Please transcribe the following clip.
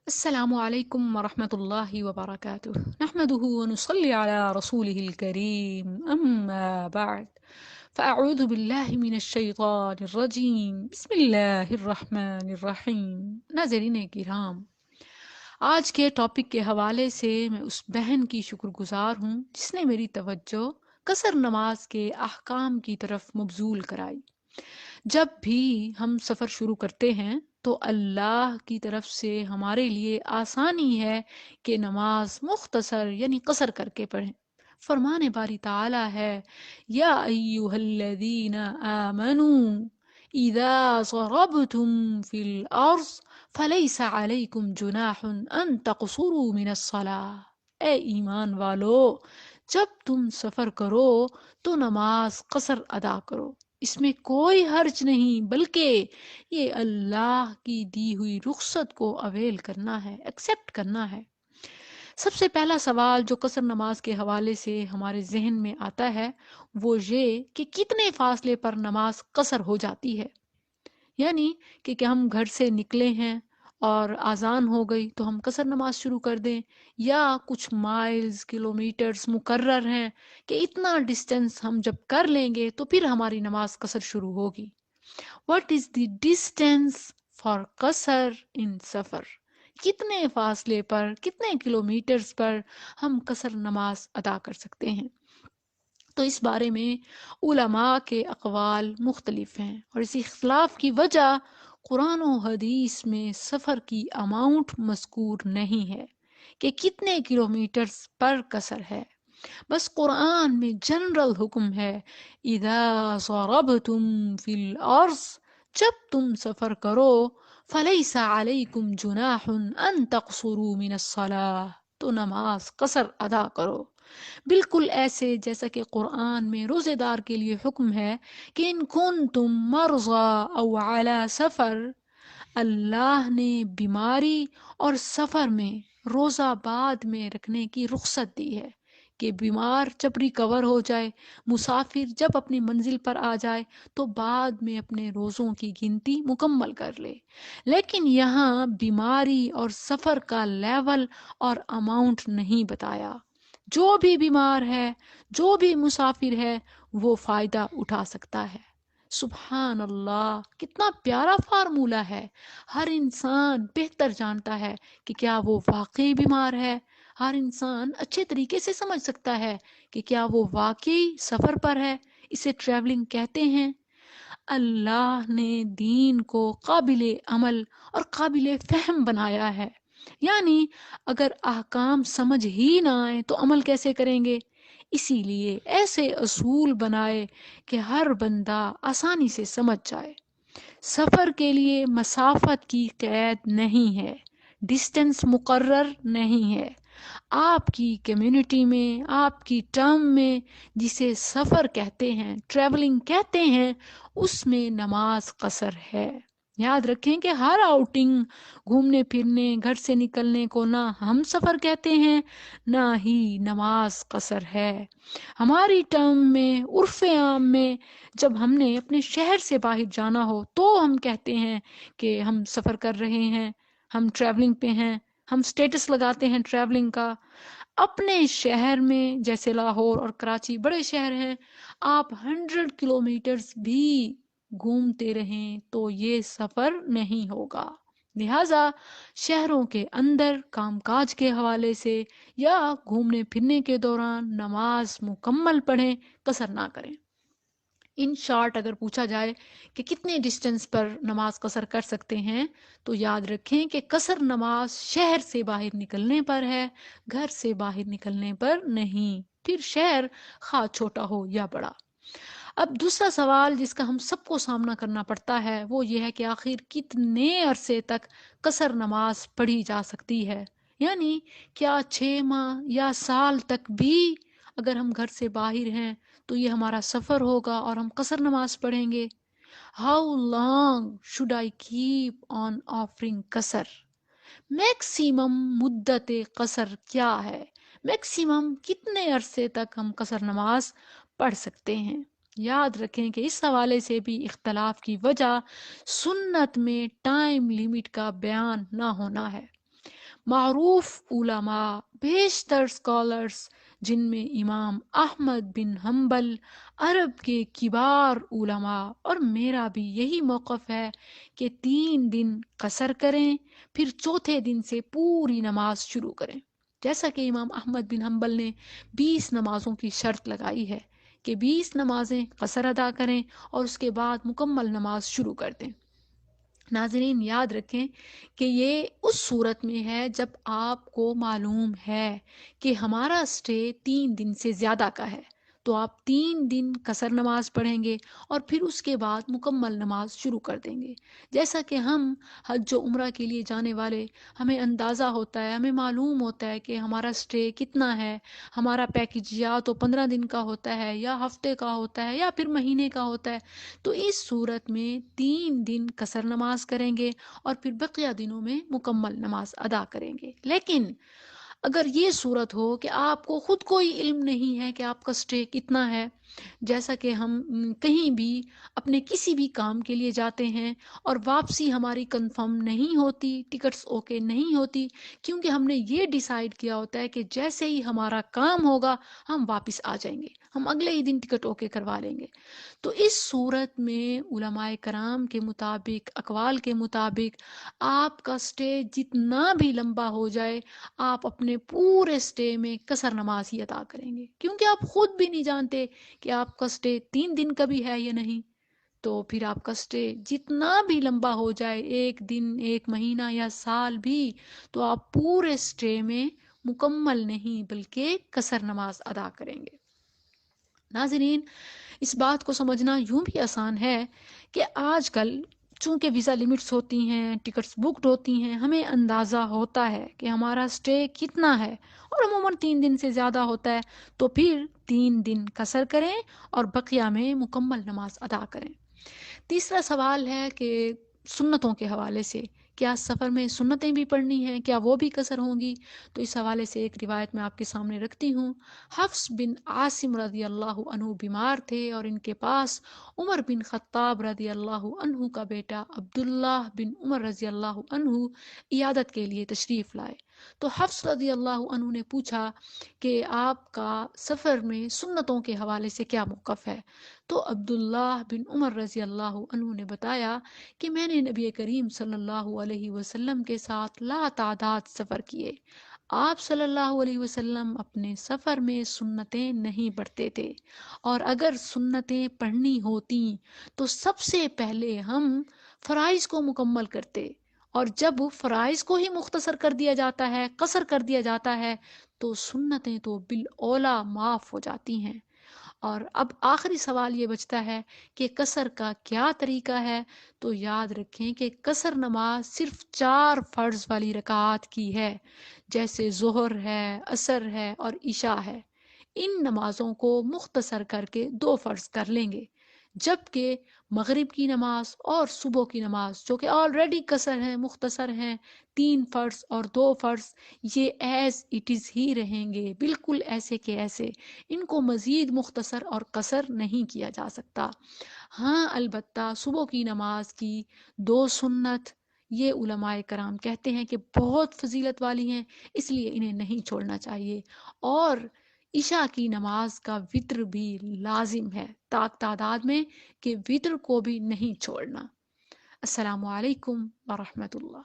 السلام عليكم ورحمة الله وبركاته. نحمده ونصلي على رسوله الكريم، أما بعد، فأعوذ بالله من الشيطان الرجيم، بسم الله الرحمن الرحیم۔ ناظرین کرام، آج کے ٹاپک کے حوالے سے میں اس بہن کی شکر گزار ہوں جس نے میری توجہ قصر نماز کے احکام کی طرف مبذول کرائی۔ جب بھی ہم سفر شروع کرتے ہیں تو اللہ کی طرف سے ہمارے لیے آسانی ہے کہ نماز مختصر یعنی قصر کر کے پڑھیں۔ فرمان باری تعالی ہے، یا ایہا الذین آمنوا اذا ضربتم فی الارض فلیس علیکم جناح ان تقصروا من الصلاة۔ اے ایمان والو، جب تم سفر کرو تو نماز قصر ادا کرو، اس میں کوئی حرج نہیں، بلکہ یہ اللہ کی دی ہوئی رخصت کو اویل کرنا ہے، ایکسیپٹ کرنا ہے۔ سب سے پہلا سوال جو قصر نماز کے حوالے سے ہمارے ذہن میں آتا ہے وہ یہ کہ کتنے فاصلے پر نماز قصر ہو جاتی ہے۔ یعنی کہ کیا ہم گھر سے نکلے ہیں اور آذان ہو گئی تو ہم قصر نماز شروع کر دیں، یا کچھ مائلز کلومیٹرز مقرر ہیں کہ اتنا ڈسٹینس ہم جب کر لیں گے تو پھر ہماری نماز قصر شروع ہوگی۔ What is the distance for قصر ان سفر؟ کتنے فاصلے پر، کتنے کلومیٹرز پر ہم قصر نماز ادا کر سکتے ہیں؟ تو اس بارے میں علماء کے اقوال مختلف ہیں، اور اس اختلاف کی وجہ قرآن و حدیث میں سفر کی اماؤنٹ مذکور نہیں ہے کہ کتنے کلومیٹرز پر قصر ہے۔ بس قرآن میں جنرل حکم ہے، اذا ضربتم فی الارض، جب تم سفر کرو، فلیس علیکم جناح ان تقصروا من الصلاة، تو نماز قصر ادا کرو۔ بالکل ایسے جیسا کہ قرآن میں روزے دار کے لیے حکم ہے کہ ان کنتم مرضی او علی سفر، اللہ نے بیماری اور سفر میں روزہ بعد میں رکھنے کی رخصت دی ہے کہ بیمار جب ریکور ہو جائے، مسافر جب اپنی منزل پر آ جائے تو بعد میں اپنے روزوں کی گنتی مکمل کر لے۔ لیکن یہاں بیماری اور سفر کا لیول اور اماؤنٹ نہیں بتایا۔ جو بھی بیمار ہے، جو بھی مسافر ہے، وہ فائدہ اٹھا سکتا ہے۔ سبحان اللہ، کتنا پیارا فارمولہ ہے۔ ہر انسان بہتر جانتا ہے کہ کیا وہ واقعی بیمار ہے، ہر انسان اچھے طریقے سے سمجھ سکتا ہے کہ کیا وہ واقعی سفر پر ہے، اسے ٹریولنگ کہتے ہیں۔ اللہ نے دین کو قابل عمل اور قابل فہم بنایا ہے، یعنی اگر احکام سمجھ ہی نہ آئے تو عمل کیسے کریں گے؟ اسی لیے ایسے اصول بنائے کہ ہر بندہ آسانی سے سمجھ جائے۔ سفر کے لیے مسافت کی قید نہیں ہے، ڈسٹینس مقرر نہیں ہے۔ آپ کی کمیونٹی میں، آپ کی ٹرم میں جسے سفر کہتے ہیں، ٹریولنگ کہتے ہیں، اس میں نماز قصر ہے۔ یاد رکھیں کہ ہر آؤٹنگ، گھومنے پھرنے، گھر سے نکلنے کو نہ ہم سفر کہتے ہیں نہ ہی نماز قصر ہے۔ ہماری ٹرم میں، عرف عام میں، جب ہم نے اپنے شہر سے باہر جانا ہو تو ہم کہتے ہیں کہ ہم سفر کر رہے ہیں، ہم ٹریولنگ پہ ہیں، ہم سٹیٹس لگاتے ہیں ٹریولنگ کا۔ اپنے شہر میں جیسے لاہور اور کراچی بڑے شہر ہیں، آپ 100 کلومیٹرز بھی گھومتے رہیں تو یہ سفر نہیں ہوگا۔ لہٰذا شہروں کے اندر کام کاج کے حوالے سے یا گھومنے پھرنے کے دوران نماز مکمل پڑھیں، قصر نہ کریں۔ ان شارٹ اگر پوچھا جائے کہ کتنے ڈسٹینس پر نماز قصر کر سکتے ہیں تو یاد رکھیں کہ قصر نماز شہر سے باہر نکلنے پر ہے، گھر سے باہر نکلنے پر نہیں، پھر شہر خواہ چھوٹا ہو یا بڑا۔ اب دوسرا سوال جس کا ہم سب کو سامنا کرنا پڑتا ہے وہ یہ ہے کہ آخر کتنے عرصے تک قصر نماز پڑھی جا سکتی ہے؟ یعنی کیا 6 ماہ یا سال تک بھی اگر ہم گھر سے باہر ہیں تو یہ ہمارا سفر ہوگا اور ہم قصر نماز پڑھیں گے؟ How long should I keep on offering قصر؟ میکسیمم مدت قصر کیا ہے؟ میکسیمم کتنے عرصے تک ہم قصر نماز پڑھ سکتے ہیں؟ یاد رکھیں کہ اس حوالے سے بھی اختلاف کی وجہ سنت میں ٹائم لیمٹ کا بیان نہ ہونا ہے۔ معروف علماء، بیشتر اسکالرس جن میں امام احمد بن حنبل، عرب کے کبار علماء، اور میرا بھی یہی موقف ہے کہ 3 دن قصر کریں، پھر چوتھے دن سے پوری نماز شروع کریں. جیسا کہ امام احمد بن حنبل نے 20 نمازوں کی شرط لگائی ہے کہ 20 نمازیں قصر ادا کریں اور اس کے بعد مکمل نماز شروع کر دیں. ناظرین یاد رکھیں کہ یہ اس صورت میں ہے جب آپ کو معلوم ہے کہ ہمارا سٹے 3 دن سے زیادہ کا ہے، تو آپ 3 دن قصر نماز پڑھیں گے اور پھر اس کے بعد مکمل نماز شروع کر دیں گے. جیسا کہ ہم حج و عمرہ کے لیے جانے والے، ہمیں اندازہ ہوتا ہے، ہمیں معلوم ہوتا ہے کہ ہمارا سٹے کتنا ہے. ہمارا پیکج یا تو 15 دن کا ہوتا ہے، یا ہفتے کا ہوتا ہے، یا پھر مہینے کا ہوتا ہے. تو اس صورت میں 3 دن قصر نماز کریں گے اور پھر بقیہ دنوں میں مکمل نماز ادا کریں گے. لیکن اگر یہ صورت ہو کہ آپ کو خود کوئی علم نہیں ہے کہ آپ کا سٹے کتنا ہے، جیسا کہ ہم کہیں بھی اپنے کسی بھی کام کے لیے جاتے ہیں اور واپسی ہماری کنفرم نہیں ہوتی، ٹکٹس اوکے نہیں ہوتی، کیونکہ ہم نے یہ ڈیسائیڈ کیا ہوتا ہے کہ جیسے ہی ہمارا کام ہوگا ہم واپس آ جائیں گے، ہم اگلے ہی دن ٹکٹ اوکے کروا لیں گے. تو اس صورت میں علماء کرام کے مطابق، اقوال کے مطابق، آپ کا سٹے جتنا بھی لمبا ہو جائے، آپ اپنے پورے سٹے میں قصر نماز ہی ادا کریں گے، کیونکہ آپ خود بھی نہیں جانتے کہ آپ کا سٹے 3 دن کا بھی ہے یا نہیں. تو پھر آپ کا سٹے جتنا بھی لمبا ہو جائے، 1 دن، 1 مہینہ یا سال بھی، تو آپ پورے سٹے میں مکمل نہیں بلکہ قصر نماز ادا کریں گے. ناظرین اس بات کو سمجھنا یوں بھی آسان ہے کہ آج کل چونکہ ویزا لمٹس ہوتی ہیں، ٹکٹس بکڈ ہوتی ہیں، ہمیں اندازہ ہوتا ہے کہ ہمارا سٹے کتنا ہے، اور عموماً 3 دن سے زیادہ ہوتا ہے. تو پھر 3 دن قصر کریں اور بقیہ میں مکمل نماز ادا کریں. تیسرا سوال ہے کہ سنتوں کے حوالے سے کیا سفر میں سنتیں بھی پڑھنی ہیں، کیا وہ بھی قصر ہوں گی؟ تو اس حوالے سے ایک روایت میں آپ کے سامنے رکھتی ہوں. حفص بن عاصم رضی اللہ عنہ بیمار تھے اور ان کے پاس عمر بن خطاب رضی اللہ عنہ کا بیٹا عبداللہ بن عمر رضی اللہ عنہ عیادت کے لیے تشریف لائے. تو حفص رضی اللہ عنہ نے پوچھا کہ آپ کا سفر میں سنتوں کے حوالے سے کیا موقف ہے؟ تو عبداللہ بن عمر رضی اللہ عنہ نے بتایا کہ میں نے نبی کریم صلی اللہ علیہ وسلم کے ساتھ لا تعداد سفر کیے. آپ صلی اللہ علیہ وسلم اپنے سفر میں سنتیں نہیں پڑھتے تھے، اور اگر سنتیں پڑھنی ہوتی تو سب سے پہلے ہم فرائض کو مکمل کرتے، اور جب فرائض کو ہی مختصر کر دیا جاتا ہے، قصر کر دیا جاتا ہے، تو سنتیں تو بالاولیٰ معاف ہو جاتی ہیں. اور اب آخری سوال یہ بچتا ہے کہ قصر کا کیا طریقہ ہے؟ تو یاد رکھیں کہ قصر نماز صرف 4 فرض والی رکعات کی ہے، جیسے ظہر ہے، عصر ہے اور عشاء ہے. ان نمازوں کو مختصر کر کے 2 فرض کر لیں گے، جبکہ مغرب کی نماز اور صبح کی نماز جو کہ آلریڈی قصر ہیں، مختصر ہیں، 3 فرض اور 2 فرض، یہ ایز اٹ از ہی رہیں گے، بالکل ایسے کے ایسے. ان کو مزید مختصر اور قصر نہیں کیا جا سکتا. ہاں البتہ صبح کی نماز کی 2 سنت، یہ علماء کرام کہتے ہیں کہ بہت فضیلت والی ہیں، اس لیے انہیں نہیں چھوڑنا چاہیے. اور عشاء کی نماز کا وتر بھی لازم ہے تعداد میں، کہ وتر کو بھی نہیں چھوڑنا. السلام علیکم ورحمۃ اللہ.